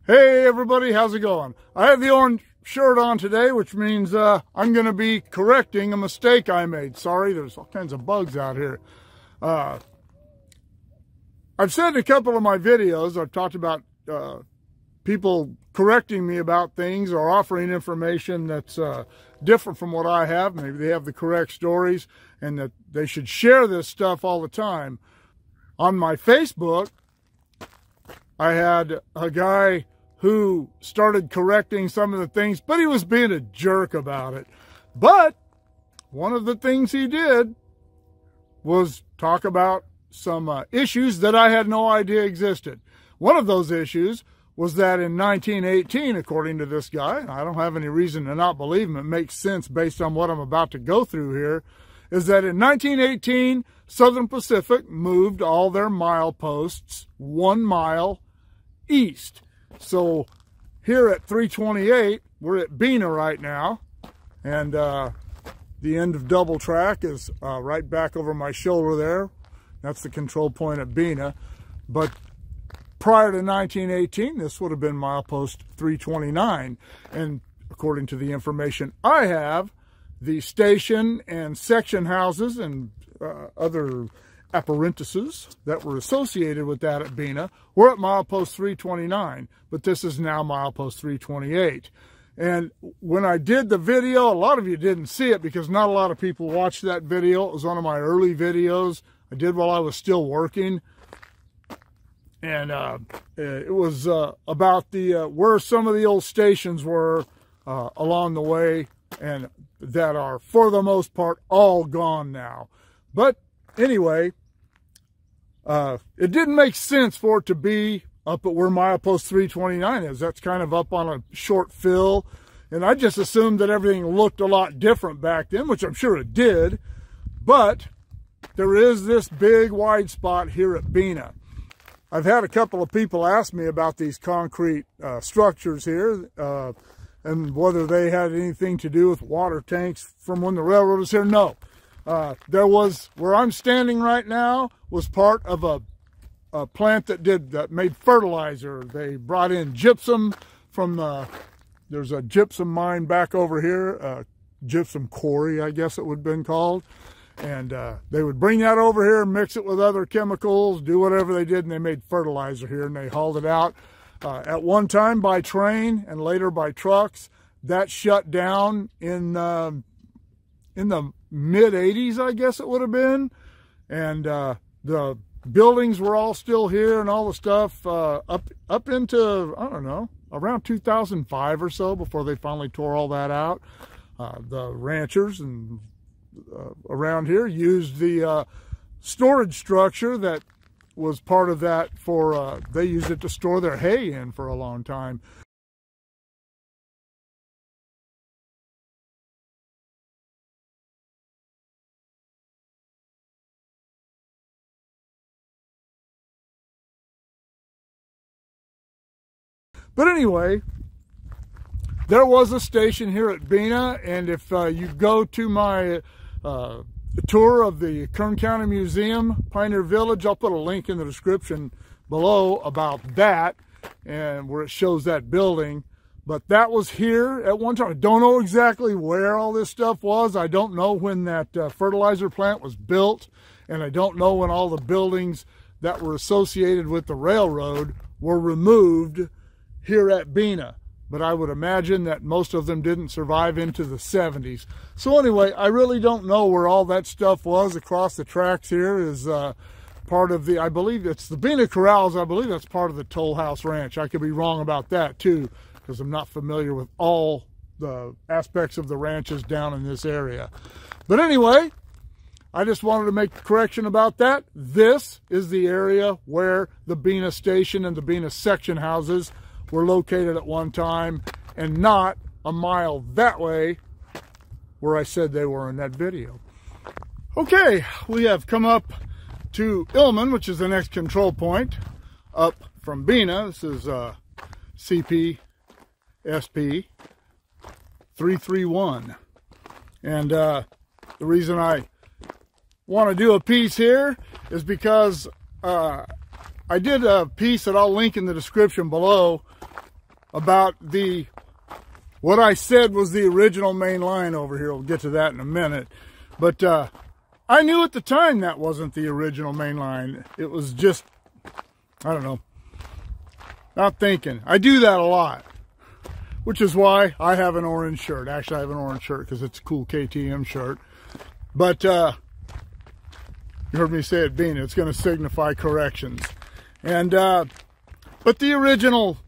Hey everybody, how's it going? I have the orange shirt on today, which means I'm going to be correcting a mistake I made. Sorry, there's all kinds of bugs out here. I've said in a couple of my videos, I've talked about people correcting me about things or offering information that's different from what I have. Maybe they have the correct stories and that they should share this stuff all the time. On my Facebook, I had a guy who started correcting some of the things, but he was being a jerk about it. But one of the things he did was talk about some issues that I had no idea existed. One of those issues was that in 1918, according to this guy, I don't have any reason to not believe him, it makes sense based on what I'm about to go through here, is that in 1918, Southern Pacific moved all their mileposts 1 mile east. So here at 328, we're at Bena right now, and the end of double track is right back over my shoulder there. That's the control point at Bena. But prior to 1918, this would have been milepost 329. And according to the information I have, the station and section houses and other apparatuses that were associated with that at Bena were at milepost 329, but this is now milepost 328. And when I did the video, a lot of you didn't see it because not a lot of people watched that video. It was one of my early videos I did while I was still working. And it was about the where some of the old stations were along the way, and that are, for the most part, all gone now. But anyway, it didn't make sense for it to be up at where milepost 329 is. That's kind of up on a short fill, and I just assumed that everything looked a lot different back then, which I'm sure it did. But there is this big wide spot here at Bena. I've had a couple of people ask me about these concrete structures here, and whether they had anything to do with water tanks from when the railroad was here. No. There was, where I'm standing right now, was part of a plant that made fertilizer. They brought in gypsum from there's a gypsum mine back over here, gypsum quarry, I guess it would have been called. And they would bring that over here, mix it with other chemicals, do whatever they did, and they made fertilizer here, and they hauled it out at one time by train and later by trucks. That shut down in the mid-'80s, I guess it would have been. And the buildings were all still here and all the stuff up into, I don't know, around 2005 or so before they finally tore all that out. The ranchers and around here used the storage structure that was part of that for, they used it to store their hay in for a long time. But anyway, there was a station here at Bena, and if you go to my tour of the Kern County Museum, Pioneer Village, I'll put a link in the description below about that, and where it shows that building. But that was here at one time. I don't know exactly where all this stuff was. I don't know when that fertilizer plant was built, and I don't know when all the buildings that were associated with the railroad were removed here at Bena, but I would imagine that most of them didn't survive into the 70s. So anyway, I really don't know where all that stuff was across the tracks here. Is part of the, I believe it's the Bena Corrals. I believe that's part of the Toll House Ranch. I could be wrong about that too, because I'm not familiar with all the aspects of the ranches down in this area. But anyway, I just wanted to make a correction about that. This is the area where the Bena station and the Bena section houses were located at one time, and not a mile that way where I said they were in that video. Okay, we have come up to Illman, which is the next control point up from Bena. This is CP SP 331. And the reason I want to do a piece here is because I did a piece that I'll link in the description below about what I said was the original main line over here. We'll get to that in a minute. But I knew at the time that wasn't the original main line. It was just, I don't know, not thinking. I do that a lot, which is why I have an orange shirt. Actually, I have an orange shirt because it's a cool KTM shirt. But you heard me say it being, it's going to signify corrections. And but the original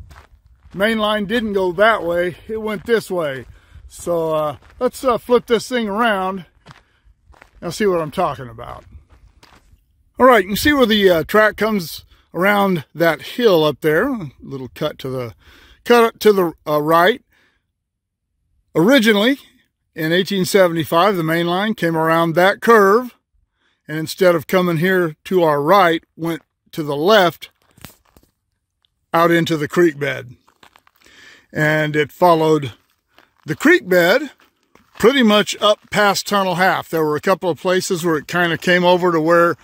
main line didn't go that way. It went this way. So let's flip this thing around and see what I'm talking about. All right, you can see where the track comes around that hill up there. A little cut to the right. Originally, in 1875, the main line came around that curve, and instead of coming here to our right, went to the left out into the creek bed. And it followed the creek bed pretty much up past Tunnel Half. There were a couple of places where it kind of came over to where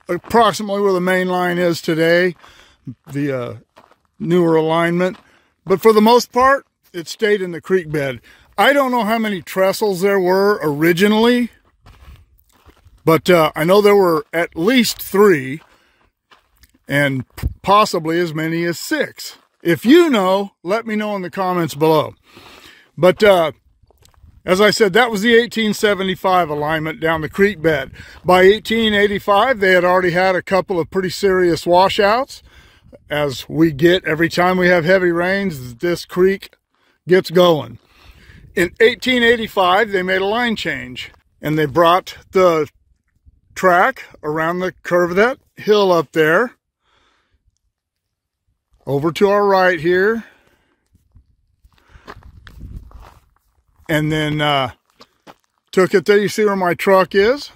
approximately where the main line is today, the newer alignment. But for the most part, it stayed in the creek bed. I don't know how many trestles there were originally, but I know there were at least 3 and possibly as many as 6. If you know, let me know in the comments below. But as I said, that was the 1875 alignment down the creek bed. By 1885, they had already had a couple of pretty serious washouts. As we get every time we have heavy rains, this creek gets going. In 1885, they made a line change, and they brought the track around the curve of that hill up there, over to our right here, and then took it there. You see where my truck is?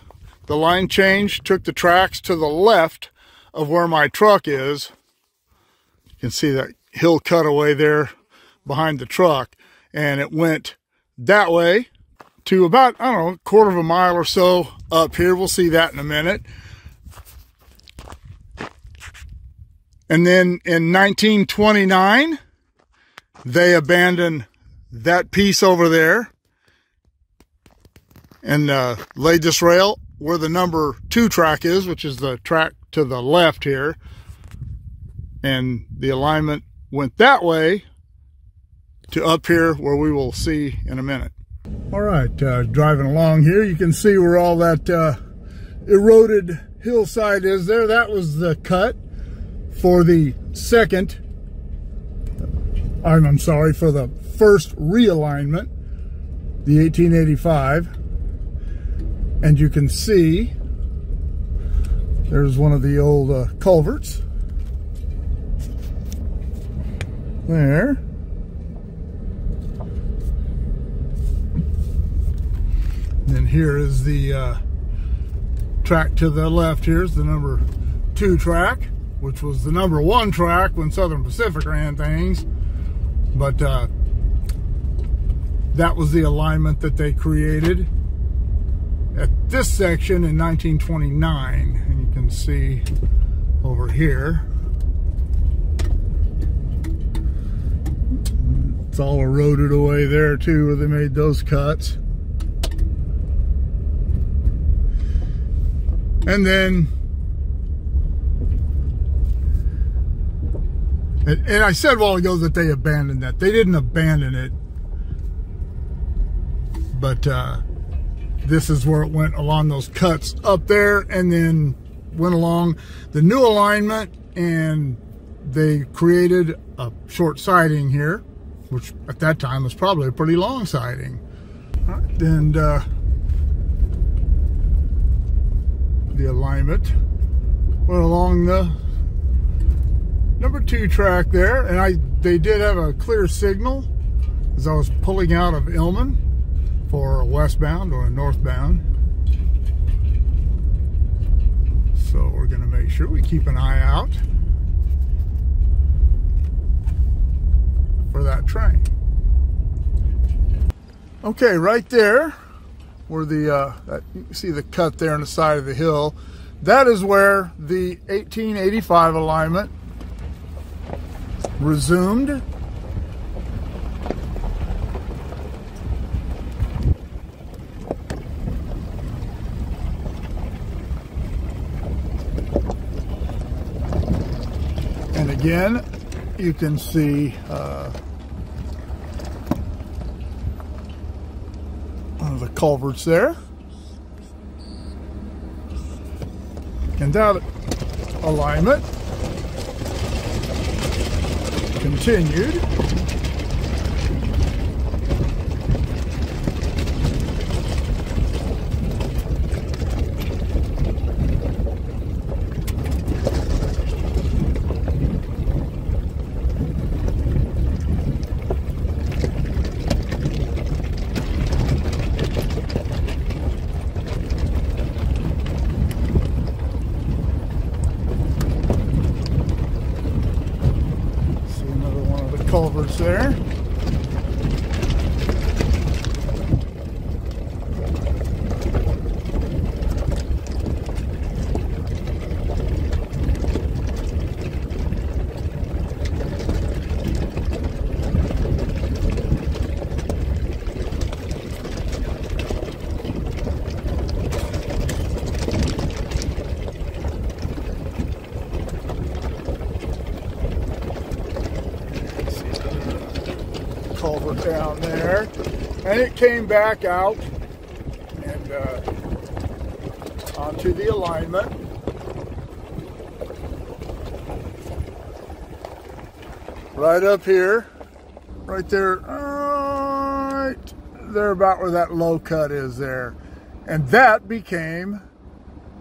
The line change took the tracks to the left of where my truck is. You can see that hill cutaway there behind the truck, and it went that way to about, I don't know, a quarter of a mile or so up here. We'll see that in a minute. And then in 1929, they abandoned that piece over there and laid this rail where the number 2 track is, which is the track to the left here. And the alignment went that way to up here where we will see in a minute. All right, driving along here, you can see where all that eroded hillside is there. That was the cut for the for the first realignment, the 1885. And you can see there's one of the old culverts there. And here is the track to the left. Here's the number 2 track, which was the number 1 track when Southern Pacific ran things. But that was the alignment that they created at this section in 1929. And you can see over here, it's all eroded away there too, where they made those cuts. And then, and I said a while ago that they abandoned that. They didn't abandon it, but this is where it went along those cuts up there, and then went along the new alignment, and they created a short siding here, which at that time was probably a pretty long siding. And the alignment went along the number 2 track there, and they did have a clear signal as I was pulling out of Illman for a westbound or a northbound. So we're going to make sure we keep an eye out for that train. Okay, right there where the you can see the cut there on the side of the hill, that is where the 1885 alignment resumed. And again, you can see one of the culverts there. And that alignment continued. Culverts there. Culvert down there, and it came back out and onto the alignment. Right up here, right there, right there about where that low cut is there. And that became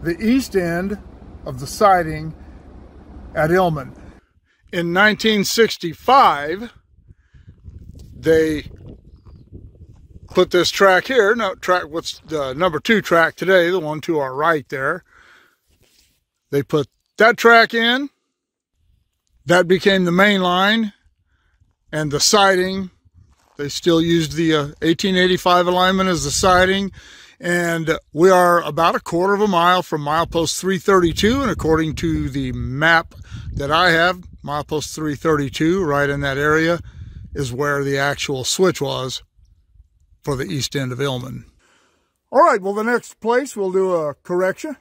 the east end of the siding at Illman. In 1965, they put this track here, what's the number 2 track today, the one to our right there. They put that track in, that became the main line, and the siding, they still used the 1885 alignment as the siding, and we are about a quarter of a mile from milepost 332, and according to the map that I have, milepost 332, right in that area, is where the actual switch was for the east end of Illman. All right, well, the next place we'll do a correction.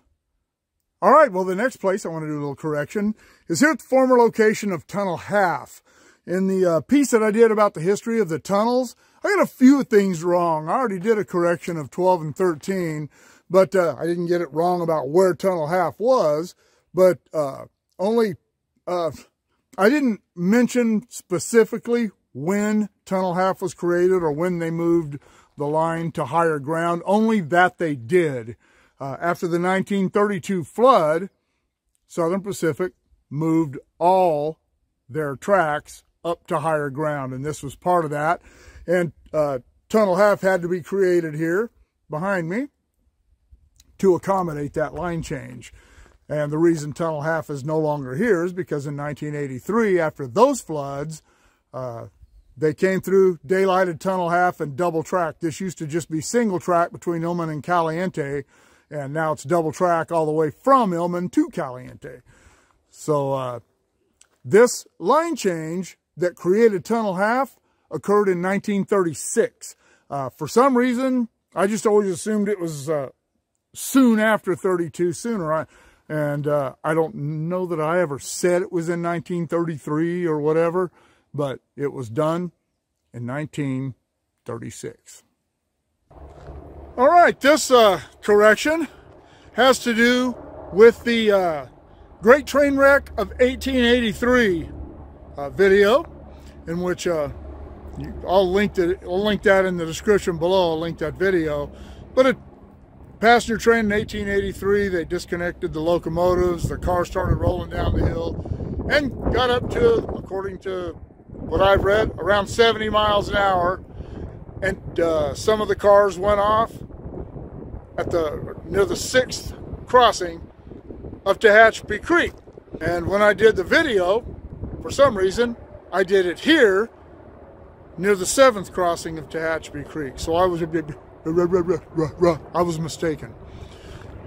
All right, well, the next place I want to do a little correction is here at the former location of Tunnel Half. In the piece that I did about the history of the tunnels, I got a few things wrong. I already did a correction of 12 and 13, but I didn't get it wrong about where Tunnel Half was, but I didn't mention specifically when Tunnel Half was created or when they moved the line to higher ground, only that they did. After the 1932 flood, Southern Pacific moved all their tracks up to higher ground, and this was part of that. And Tunnel Half had to be created here behind me to accommodate that line change. And the reason Tunnel Half is no longer here is because in 1983, after those floods, they came through, daylighted Tunnel Half and double track. This used to just be single track between Illman and Caliente, and now it's double track all the way from Illman to Caliente. So this line change that created Tunnel Half occurred in 1936. For some reason, I just always assumed it was soon after 32, and I don't know that I ever said it was in 1933 or whatever, but it was done in 1936. All right, this correction has to do with the Great Train Wreck of 1883 video, in which I'll link that in the description below. I'll link that video. But a passenger train in 1883, they disconnected the locomotives, the car started rolling down the hill, and got up to, according to what I've read, around 70 miles an hour. And some of the cars went off at near the 6th crossing of Tehachapi Creek. And when I did the video, for some reason, I did it here near the 7th crossing of Tehachapi Creek. So I was mistaken.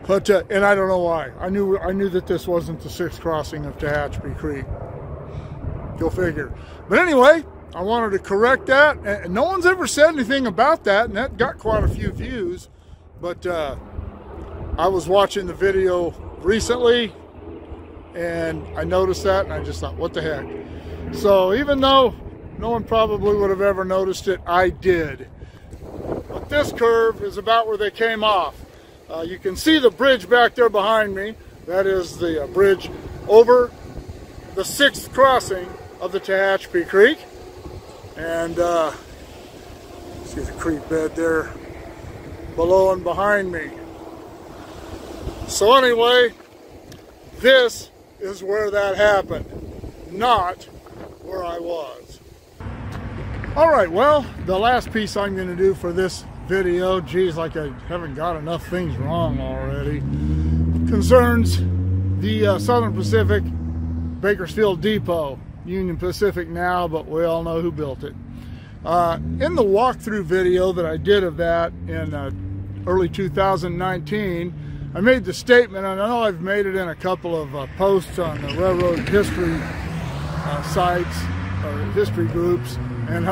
But and I don't know why. I knew that this wasn't the 6th crossing of Tehachapi Creek. Go figure. But anyway, I wanted to correct that, and no one's ever said anything about that, and that got quite a few views. But I was watching the video recently, and I noticed that, and I just thought, what the heck? So even though no one probably would have ever noticed it, I did. But this curve is about where they came off. You can see the bridge back there behind me. That is the bridge over the 6th crossing of the Tehachapi Creek. And see the creek bed there below and behind me. So anyway, this is where that happened, not where I was. Alright, well, the last piece I'm going to do for this video, geez, like I haven't got enough things wrong already, concerns the Southern Pacific Bakersfield Depot. Union Pacific now, but we all know who built it. In the walkthrough video that I did of that in early 2019, I made the statement, and I know I've made it in a couple of posts on the railroad history sites or history groups, and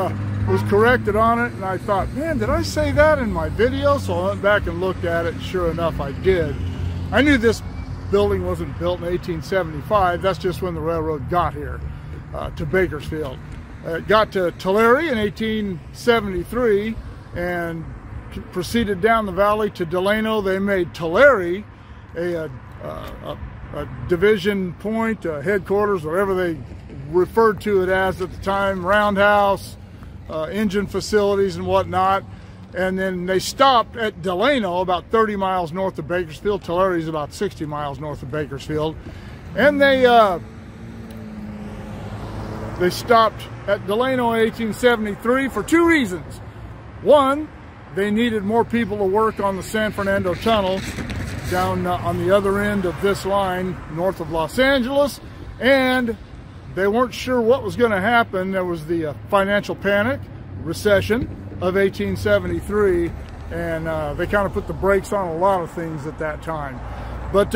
was corrected on it, and I thought, man, did I say that in my video? So I went back and looked at it, and sure enough, I did. I knew this building wasn't built in 1875. That's just when the railroad got here to Bakersfield. It got to Tulare in 1873 and proceeded down the valley to Delano. They made Tulare a division point, headquarters, whatever they referred to it as at the time, roundhouse, engine facilities and whatnot. And then they stopped at Delano, about 30 miles north of Bakersfield. Tulare is about 60 miles north of Bakersfield. And they stopped at Delano in 1873 for 2 reasons. One, they needed more people to work on the San Fernando Tunnel down on the other end of this line north of Los Angeles, and they weren't sure what was going to happen. There was the financial panic, recession of 1873, and they kind of put the brakes on a lot of things at that time. But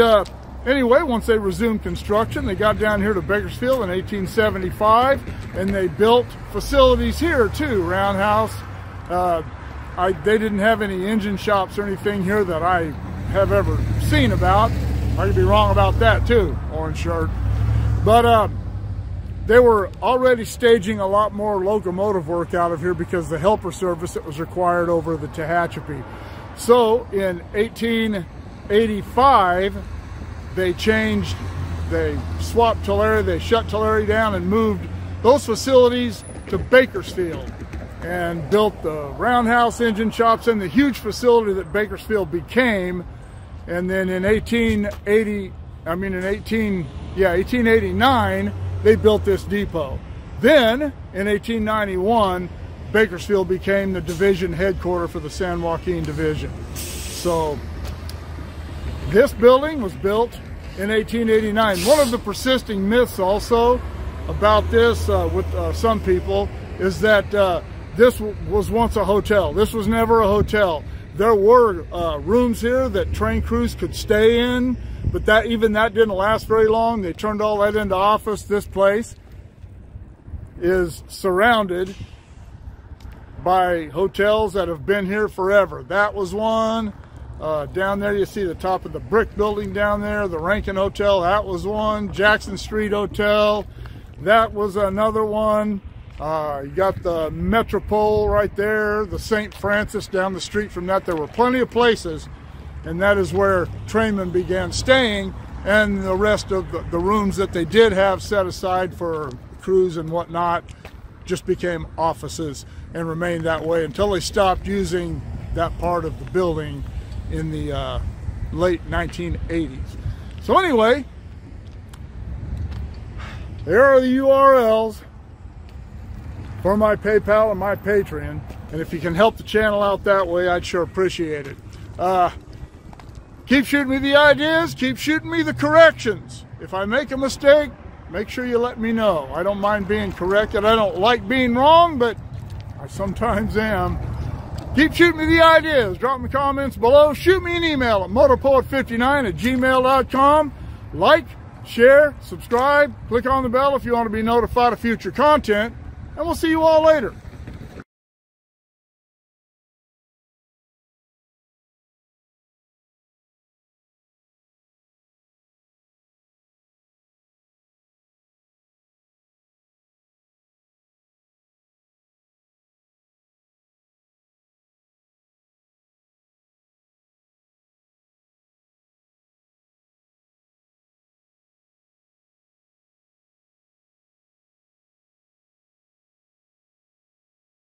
anyway, once they resumed construction, they got down here to Bakersfield in 1875, and they built facilities here too, roundhouse. They didn't have any engine shops or anything here that I have ever seen about. I could be wrong about that too, orange shirt. But they were already staging a lot more locomotive work out of here because the helper service that was required over the Tehachapi. So in 1885, they swapped Tulare, they shut Tulare down and moved those facilities to Bakersfield and built the roundhouse engine shops and the huge facility that Bakersfield became. And then in 1889, they built this depot. Then in 1891, Bakersfield became the division headquarters for the San Joaquin Division. So this building was built in 1889. One of the persisting myths also about this with some people is that this was once a hotel. This was never a hotel. There were rooms here that train crews could stay in, but even that didn't last very long. They turned all that into office. This place is surrounded by hotels that have been here forever. That was one. Down there you see the top of the brick building down there, the Rankin Hotel, that was one. Jackson Street Hotel, that was another one. You got the Metropole right there, the St. Francis down the street from that. There were plenty of places, and that is where trainmen began staying, and the rest of the rooms that they did have set aside for crews and whatnot just became offices and remained that way until they stopped using that part of the building in the late 1980s. So anyway, there are the URLs for my PayPal and my Patreon, and if you can help the channel out that way, I'd sure appreciate it. Keep shooting me the ideas, keep shooting me the corrections. If I make a mistake, make sure you let me know. I don't mind being corrected. I don't like being wrong, but I sometimes am. Keep shooting me the ideas. Drop me comments below. Shoot me an email at motorpoet59@gmail.com. Like, share, subscribe, click on the bell if you want to be notified of future content, and we'll see you all later.